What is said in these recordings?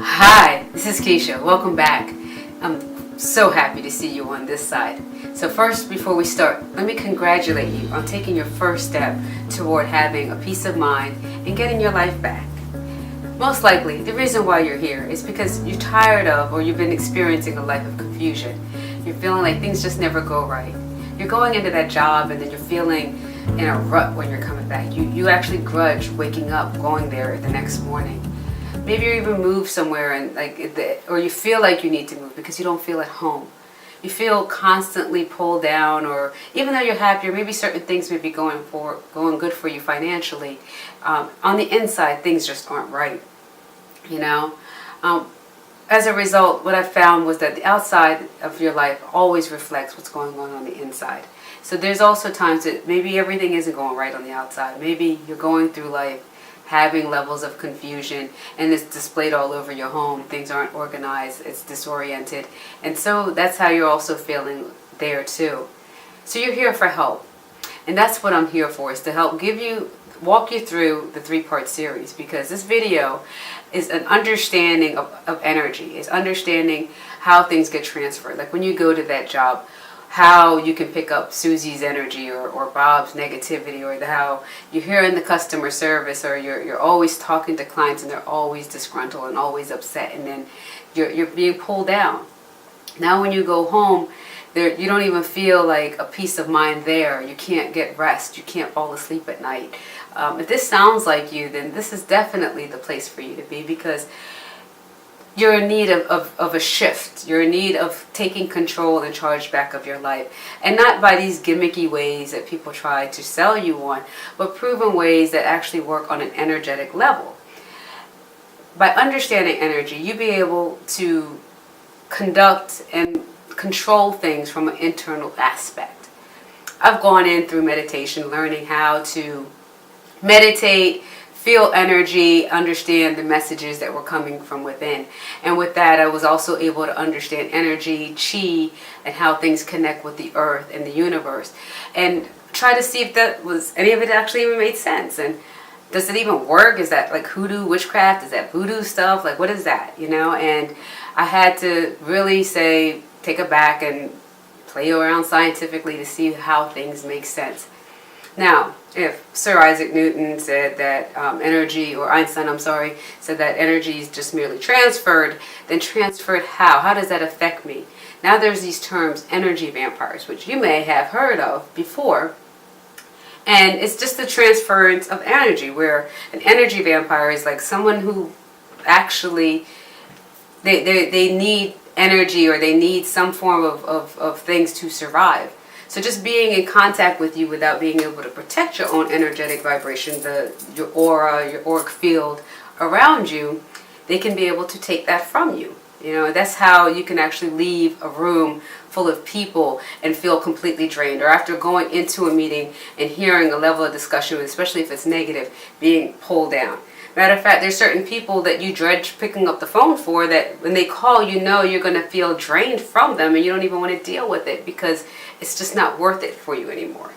Hi, this is Keshia. Welcome back. I'm so happy to see you on this side. So first, before we start, let me congratulate you on taking your first step toward having a peace of mind and getting your life back. Most likely, the reason why you're here is because you're tired of or you've been experiencing a life of confusion. You're feeling like things just never go right. You're going into that job and then you're feeling in a rut when you're coming back. You actually grudge waking up, going there the next morning. Maybe you even move somewhere and or you feel like you need to move because you don't feel at home. You feel constantly pulled down, or even though you're happier, maybe certain things may be going good for you financially. On the inside, things just aren't right. You know, as a result, what I found was that the outside of your life always reflects what's going on the inside. So there's also times that maybe everything isn't going right on the outside. Maybe you're going through life having levels of confusion and it's displayed all over your home. Things aren't organized, it's disoriented. And so that's how you're also feeling there too. So you're here for help. And that's what I'm here for, is to help walk you through the 3-part series, because this video is an understanding of energy, is understanding how things get transferred. Like when you go to that job, how you can pick up Susie's energy or Bob's negativity, or how you're hearing the customer service, or you're always talking to clients and they're always disgruntled and always upset, and then you're being pulled down. Now when you go home, you don't even feel like a peace of mind there. You can't get rest. You can't fall asleep at night. If this sounds like you, then this is definitely the place for you to be, because you're in need of a shift. You're in need of taking control and charge back of your life. And not by these gimmicky ways that people try to sell you on, but proven ways that actually work on an energetic level. By understanding energy, you'll be able to conduct and control things from an internal aspect. I've gone in through meditation, learning how to meditate, feel energy, understand the messages that were coming from within. And with that, I was also able to understand energy, chi, and how things connect with the earth and the universe. And try to see if any of it actually even made sense. And does it even work? Is that like hoodoo, witchcraft? Is that voodoo stuff? Like, what is that? And I had to really take it back and play around scientifically to see how things make sense. Now, if Sir Isaac Newton said that energy, or Einstein, said that energy is just merely transferred, then transferred how? How does that affect me? Now there's these terms, energy vampires, which you may have heard of before. And it's just the transference of energy, where an energy vampire is like someone who actually, they need energy, or they need some form of things to survive. So just being in contact with you without being able to protect your own energetic vibration, your aura, your auric field around you, they can be able to take that from you. That's how you can actually leave a room full of people and feel completely drained, or after going into a meeting and hearing a level of discussion, especially if it's negative, being pulled down. Matter of fact, there's certain people that you dread picking up the phone for, that when they call, you're going to feel drained from them, and you don't even want to deal with it because it's just not worth it for you anymore.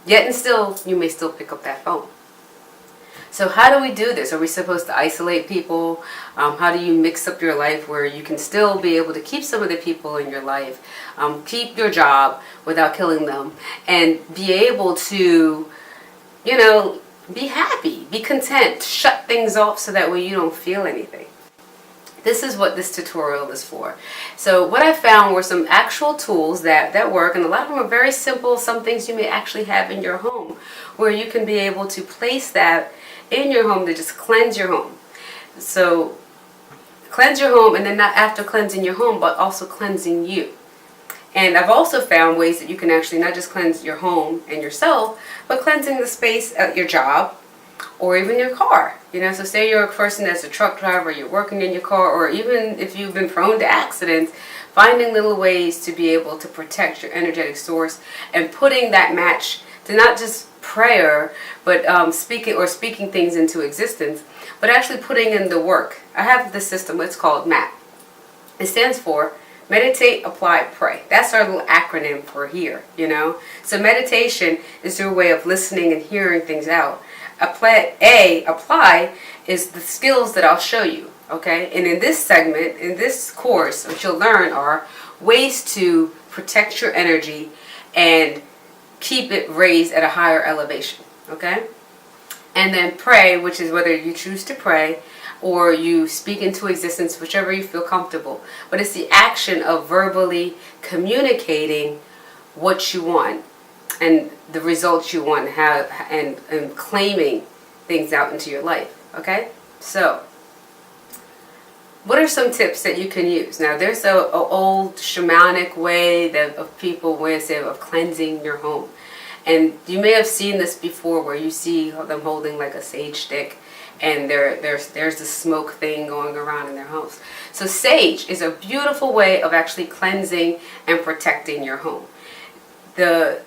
Yet and still, you may still pick up that phone. So how do we do this? Are we supposed to isolate people? How do you mix up your life where you can still be able to keep some of the people in your life, keep your job without killing them, and be able to, be happy, be content, shut things off so that way you don't feel anything? This is what this tutorial is for. So what I found were some actual tools that work, and a lot of them are very simple. Some things you may actually have in your home, where you can be able to place that in your home to just cleanse your home. So cleanse your home, and then not after cleansing your home, but also cleansing you. And I've also found ways that you can actually not just cleanse your home and yourself, but cleansing the space at your job or even your car. So say you're a person that's a truck driver, you're working in your car, or even if you've been prone to accidents, finding little ways to be able to protect your energetic source and putting that match to not just prayer, but speaking things into existence, but actually putting in the work. I have this system, it's called MAP. It stands for Meditate, Apply, Pray. That's our little acronym for here, So meditation is your way of listening and hearing things out. Apply is the skills that I'll show you. Okay, and in this segment, in this course, what you'll learn are ways to protect your energy and keep it raised at a higher elevation. Okay, and then pray, which is whether you choose to pray or you speak into existence, whichever you feel comfortable. But it's the action of verbally communicating what you want and the results you want, and claiming things out into your life. Okay, so what are some tips that you can use? Now, there's a old shamanic way that of people say of cleansing your home, and you may have seen this before, where you see them holding like a sage stick, and there's the smoke thing going around in their homes. So sage is a beautiful way of actually cleansing and protecting your home. The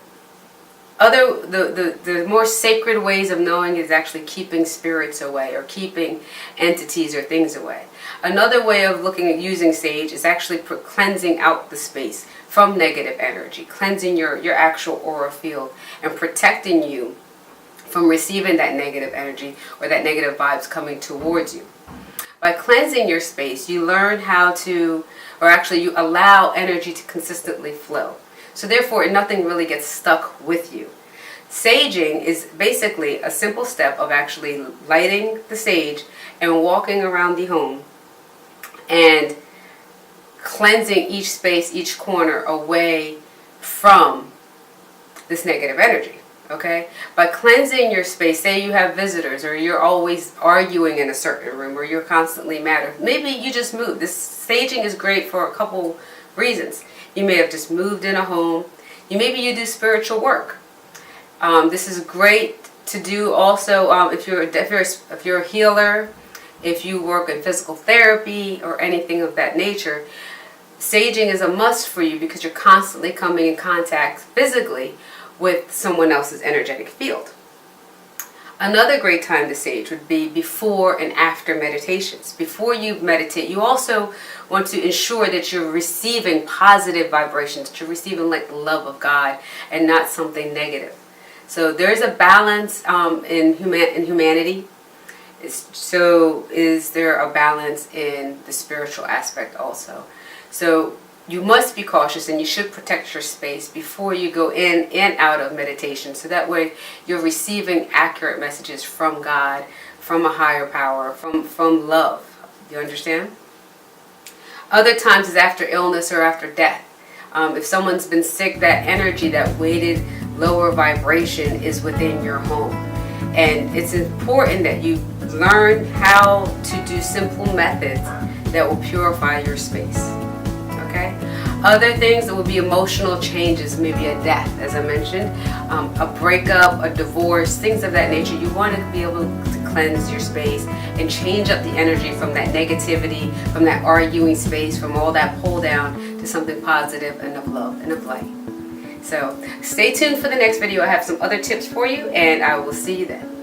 more sacred ways of knowing is actually keeping spirits away, or keeping entities or things away. Another way of looking at using sage is actually cleansing out the space from negative energy, cleansing your actual aura field, and protecting you from receiving that negative energy or that negative vibes coming towards you. By cleansing your space, you learn how to, or actually you allow energy to consistently flow. So therefore, nothing really gets stuck with you. Saging is basically a simple step of actually lighting the sage and walking around the home and cleansing each space, each corner away from this negative energy. Okay? By cleansing your space, say you have visitors, or you're always arguing in a certain room, or you're constantly mad, or maybe you just moved. This saging is great for a couple reasons. You may have just moved in a home. Maybe you do spiritual work. This is great to do also if you're a healer, if you work in physical therapy or anything of that nature. Saging is a must for you because you're constantly coming in contact physically with someone else's energetic field. Another great time to sage would be before and after meditations. Before you meditate, you also want to ensure that you're receiving positive vibrations, that you're receiving like the love of God and not something negative. So there's a balance in humanity. So is there a balance in the spiritual aspect also? So you must be cautious, and you should protect your space before you go in and out of meditation, so that way you're receiving accurate messages from God, from a higher power, from love. You understand? Other times is after illness or after death. If someone's been sick, that energy, that weighted lower vibration is within your home. And it's important that you learn how to do simple methods that will purify your space. Okay? Other things that would be emotional changes, maybe a death, as I mentioned, a breakup, a divorce, things of that nature. You want to be able to cleanse your space and change up the energy from that negativity, from that arguing space, from all that pull down to something positive and of love and of light. So stay tuned for the next video. I have some other tips for you, and I will see you then.